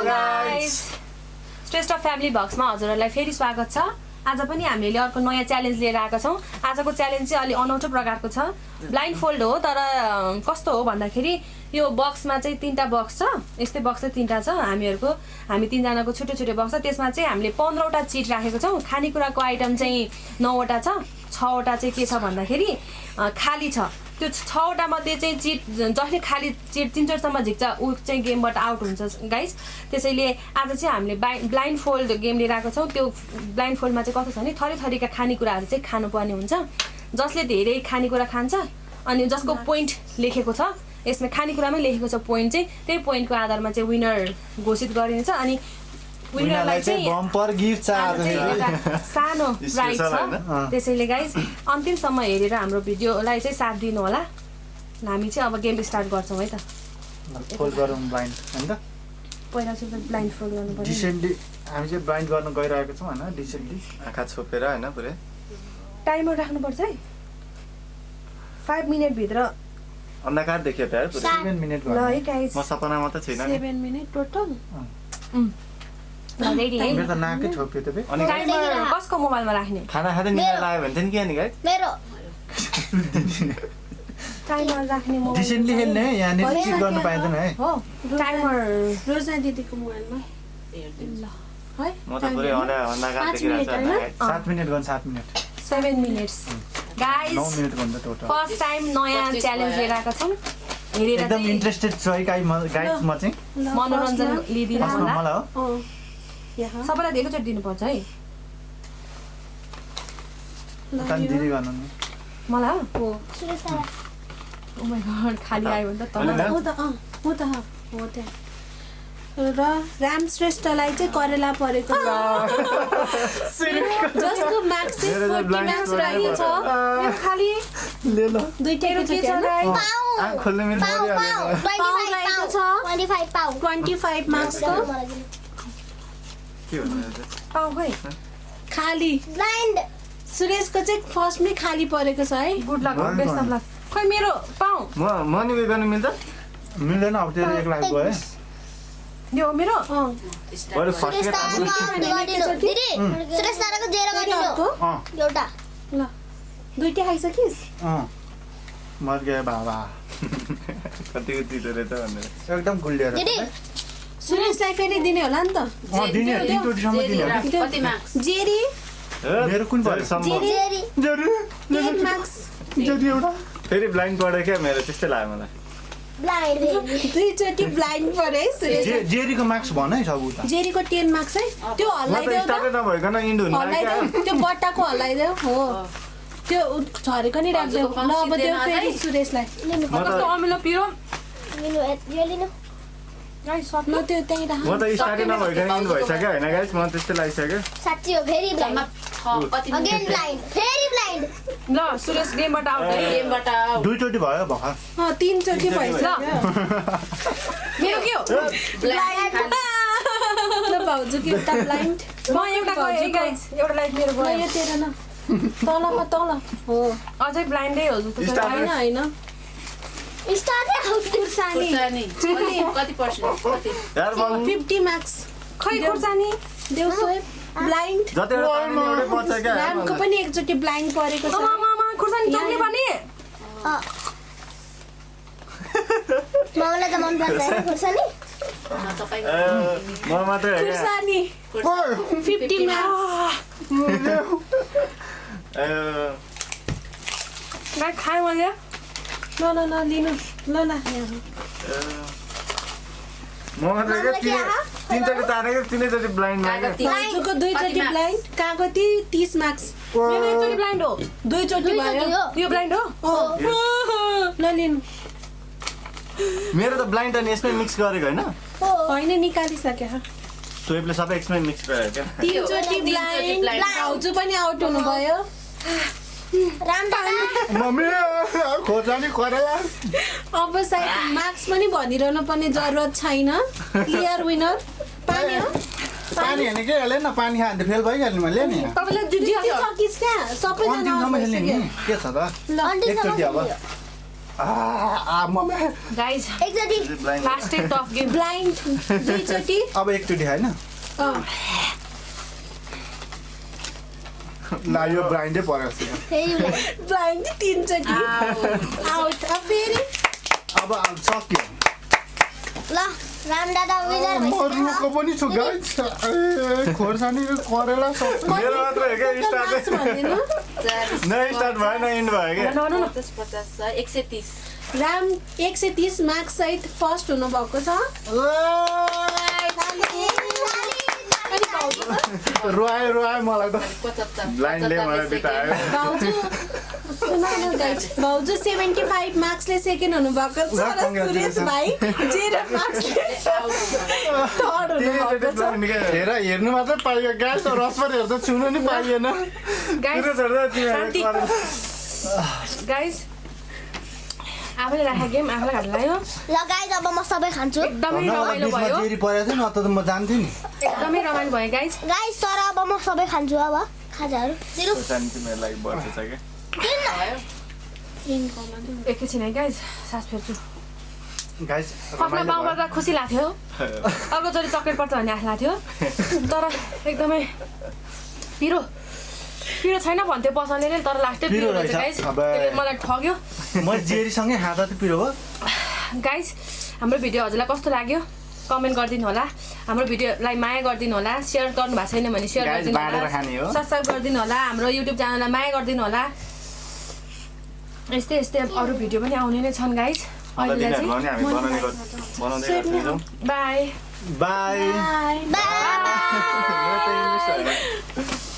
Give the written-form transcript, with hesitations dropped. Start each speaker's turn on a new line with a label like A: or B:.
A: Guys Shrestha family बक्समा हजुरहरूलाई फेरि स्वागत छ। आज पनि हामीले अर्को नयाँ च्यालेन्ज लिएर आएका छौँ। आजको च्यालेन्ज चाहिँ अलि अनौठो प्रकारको छ। ब्लाइन्ड फोल्ड हो, तर कस्तो हो भन्दाखेरि यो बक्समा चाहिँ 3टा बक्स छ। यस्तै बक्स चाहिँ 3टा छ। हामी 3जनाको छुट्टै छुट्टै बक्स छ। त्यसमा चाहिँ हामीले 15वटा चिट राखेको छौँ। खानेकुराको आइटम चाहिँ 9वटा छ। 6वटा चाहिँ के छ भन्दाखेरि खाली छ। त्यो 6वटा मध्ये चाहिँ चिट जसले खाली चिट 3 चोटसम्म झिक्छ ऊ चाहिँ गेमबाट आउट हुन्छ गाइस। त्यसैले आज चाहिँ हामीले ब्लाइन्ड फोल्ड गेम लिएर आएको छौँ। त्यो ब्लाइन्ड फोल्डमा चाहिँ कस्तो छ भने थरी थरीका खानेकुराहरू चाहिँ खानुपर्ने हुन्छ। जसले धेरै खानेकुरा खान्छ अनि जसको पोइन्ट लेखेको छ, यसमा खानेकुरामै लेखेको छ पोइन्ट चाहिँ, त्यही पोइन्टको आधारमा चाहिँ विनर घोषित गरिन्छ। अनि विनरलाई चाहिँ
B: बम्पर गिफ्ट छ,
A: सानो प्राइज छ। त्यसैले गाइस अन्तिमसम्म हेरेर हाम्रो भिडियोलाई चाहिँ साथ दिनु होला। हामी चाहिँ अब गेम स्टार्ट गर्छौँ है त।
B: फोल्ड गरौँ ब्लाइन्ड हैन त।
A: पहिला चाहिँ ब्लाइन्ड फोल्ड गर्नु पर्यो।
B: डिसेन्टली हामी चाहिँ ब्लाइन्ड गर्न गइरहेको छौँ हैन। डिसेन्टली
C: आँखा छोपेर हैन पुरै
A: टाइमर राख्नुपर्छ है। 5 मिनेट भित्र
C: अन्धकार देखियो त यार पुरै
B: 7 मिनेट
A: ल है गाइस।
C: म सपनामा त छैन नि
A: 7 मिनेट टोटल। रेडी है।
B: मेरो त नाकै छोप्यो त बे।
C: अनि
A: टाइमर कसको मोबाइलमा राख्ने?
C: खाना खाँदै निद्रा लाग्यो भने चाहिँ के नि गाइस
D: मेरो
A: टाइमर राख्ने मोबाइल
B: डिसेन्टली खेल्ने है, यहाँ नि क्लिक गर्न पाइँदैन है।
A: हो टाइमर
D: रोजना दिदीको मोबाइलमा
A: ल है।
C: म त पुरै अन्धकार देखिरहेको छु।
B: 7 मिनेट गर्न 7 मिनेट
A: 7 मिनेट्स गाइस।
B: 9 मिनेट गर्न टोटल।
A: फर्स्ट टाइम नयाँ च्यालेन्ज लिएर आएका छौँ। हेरेर
B: एकदम
A: चाहिँ
B: इन्ट्रेस्टेड छु है गाइस म चाहिँ।
A: मनोरञ्जन लिदिनु
B: फर्स्टमा
A: होला।
B: मलाई हो।
A: सबैलाई एकैचोटि दिनुपर्छ है।
B: तान दिदी गर्नु नि।
A: मलाई हो
D: श्रेष्ठा
A: ओ माय गॉड खाली आयो भने त
D: हो त हो त र राम श्रेष्ठलाई चाहिँ करेला परेको छ जसको मार्क्स चाहिँ 40 मार्क्स रहेको छ।
A: मेरो खाली
B: ले ल
A: दुईटै के छ
C: आँख खोल्ने मेरो
D: रहेको छ 25 मार्क्सको
C: के भन्नु
A: पाउ खै
D: खाली ब्लाइन्ड सुरेशको चाहिँ फर्स्टमै खाली परेको छ है।
A: Good lock best of lock. खै मेरो पाउ
C: म नि वे गर्नु मिल्छ
B: मिल्दैन अब तेरो एक लाख गयो है।
A: यो मेरो
C: बरु फर्स्ट
D: दिदी श्रेष्ठाको जेरो गरिदिनु एउटा
A: ल दुईटै खाइसकिस्।
B: मर गयो बाबा
C: कति उति रे त भनेर
B: एकदम गुलिएर।
D: दिदी सुरेशलाई फेरि दिने होला नि त।
B: दिने 3 टोटीसम्म दिने हो।
D: कति मार्क्स जेरी
B: मेरो कुन पर्यो?
D: जेरी
B: जेरी
D: 10 मार्क्स
B: जेरी एउटा
C: फेरि ब्लाइन्ड पढ्यो क्या मेरो त्यस्तै लाग्यो मलाई।
D: ब्लाइन्ड दुईचोटि ब्लाइन्ड परे सुरेश।
B: जेरीको मार्क्स भन है सब उता।
D: जेरीको 10 मार्क्स है। त्यो
C: म त
D: हल्लाइदेऊ
C: स्टार्टै
D: त।
C: नभइकन इन्ड हुनु लाग्यो
D: हल्लाइदेऊ त्यो बट्टाको हल्लाइदेऊ हो। त्यो झरेको नि राख्देऊ। ल अब देऊ फेरि सुरेशलाई।
A: कस्तो अमिलो पिरो
D: लिनु यो लिनु
A: गाइस सक
D: म त्यो त्यही राख।
C: म त स्टार्टै नभइकन इन्ड भइसक्यो हैन गाइस। म त्यस्तै लागिसक्यो।
D: साच्चै हो फेरि ब्लाइन्ड अगेन ब्लाइन्ड फेरि ब्लाइन्ड।
A: ल सुरेश गेमबाट आउट है। गेमबाट
B: दुई चोटी भयो भर्खर।
D: 3 चोटि भइसक्यो।
A: मेरो के हो
D: ब्लाइन्ड ल भाउजू के एउटा ब्लाइन्ड
A: म एउटा गए गाइस। एउटा लाइफ मेरो
D: ल
A: गयो।
D: यो तेरो न तलमा तल हो
A: अझै ब्लाइन्डै हो जस्तो छ।
D: हैन हैन स्टार्टै आउट खुर्सानी
E: कति पर्सेन्ट कति
C: यार बोल
D: 50 मार्क्स
A: खै खुर्सानी
D: देउ सोएब ब्लाइन्ड।
C: जतिवटा टाइम एउटै पर्छ क्या।
D: रामको पनि एकचोटि ब्लाइन्ड परेको छ।
A: मामा खुर्सानी चोक्ने पनि
D: मलाई त मन पर्छ है खुर्सानी।
C: म मात्रै हो क्या।
D: खुर्सानी 50 मार्क्स।
A: गाइस खाए मैले
D: ल लिनु ल
C: म मात्रै क्या। तीनचोटि तारेको तीनैचोटि ब्लाइन्ड लाग्यो।
D: भाउजूको दुईचोटि ब्लाइन्ड कागती 30 मार्क्स।
A: मेरो एकचोटि ब्लाइन्ड हो।
D: दुईचोटि भयो।
A: यो ब्लाइन्ड हो
D: ल लिनु
C: मेरो त ब्लाइन्ड अनि यसमै मिक्स गरेको हैन।
D: होइन निकालिसक्यो।
C: सोएबले सबै यसमै मिक्स गर्यो क्या।
D: 3 चोटि ब्लाइन्ड भाउजू पनि आउट हुनुभयो। राम
B: मम्मी खोर्सानी करेला।
D: अब सायद मार्क्स पनि भनिरहनु पर्ने जरुरत छैन। क्लियर विनर पानी हो।
B: पानी हैन के हेले न पानी खाँदा फेल भइहाल्नु मैले नि।
A: तपाईलाई जित्यो
D: सकिस् क्या सबैजना
B: अन्तिमसम्म खेल्ने नि के छ त?
D: ल
B: एकचोटि अब मम्मी
A: गाइज
F: एकचोटि
A: लास्ट टफ गेम
D: ब्लाइन्ड दुईचोटि
B: अब एकचोटि होइन ल यो ब्लाइन्डै परेको छ
F: फेरि
D: ब्लाइन्ड तीनचोटि आउट अब फेरि
B: अब सक्यो
F: ल राम दादा विनर
B: म रुको पनि छु गाइस खोर्सानी करेला सब
C: मेरो मात्र हो क्या स्टार्ट
D: मार्क्स भनिदिनु
C: नै स्टार्ट भयो न एन्ड भयो क्या
E: 50 130
D: राम 130 मार्क्स सहित फर्स्ट हुनुभएको छ
B: रोए मलाई त
E: 75
C: ब्लाइन्डले मलाई बितायो
D: भाउजू सुन न गाइज भाउजू 75 मार्क्सले सेकेन्ड हुनुभएको छ र सुरेश भाइ 0 मार्क्सले थर्ड हुनुभएको छ
B: हेर्नु मात्रै पाइयो गाइस रस पनि हेर्दा छुनु नि पाइएन
A: गाइज शान्ति गाइज आफूले राखेको गेम आफूलाई हात लाग्यो
F: ल गाइस अब म सबै खान्छु
A: एकदमै रमाइलो
B: बिचमा
A: भयो
B: जेरी परेको थियो न त म जान्थेँ नि
A: एकदमै रमाइलो भयो गाइज
F: गाइस तर अब म सबै खान्छु अब खाजाहरू दिनु
C: खोर्सानी चाहिँ मेरो लागि बढ्छ छ क्या
A: एकैछिन है गाइज सास फेर्छु
B: गाइस
A: फर्स्टमा बाउ गर्दा खुसी लाग्थ्यो अर्कोचोटि चक्लेट पर्छ भन्ने आश लाग्थ्यो तर एकदमै पिरो छैन भन्थ्यो पसलले तर लास्टै पिरो रहेछ गाइज त्यसले मलाई ठग्यो
B: म जेरीसँगै खाँदा त पिरो हो
A: गाइज हाम्रो भिडियो हजुरलाई कस्तो लाग्यो कमेन्ट गरिदिनु होला हाम्रो भिडियोलाई माया गरिदिनु होला सेयर गर्नु भएको छैन भने सेयर गरिदिनु होला सब्सक्राइब गरिदिनु होला हाम्रो युट्युब च्यानललाई माया गरिदिनु होला यस्तै अरू भिडियो पनि आउने नै छन् गाइज अहिले चाहिँ बाई
B: बाई
F: बाई
C: मेरो त इङ्ग्लिस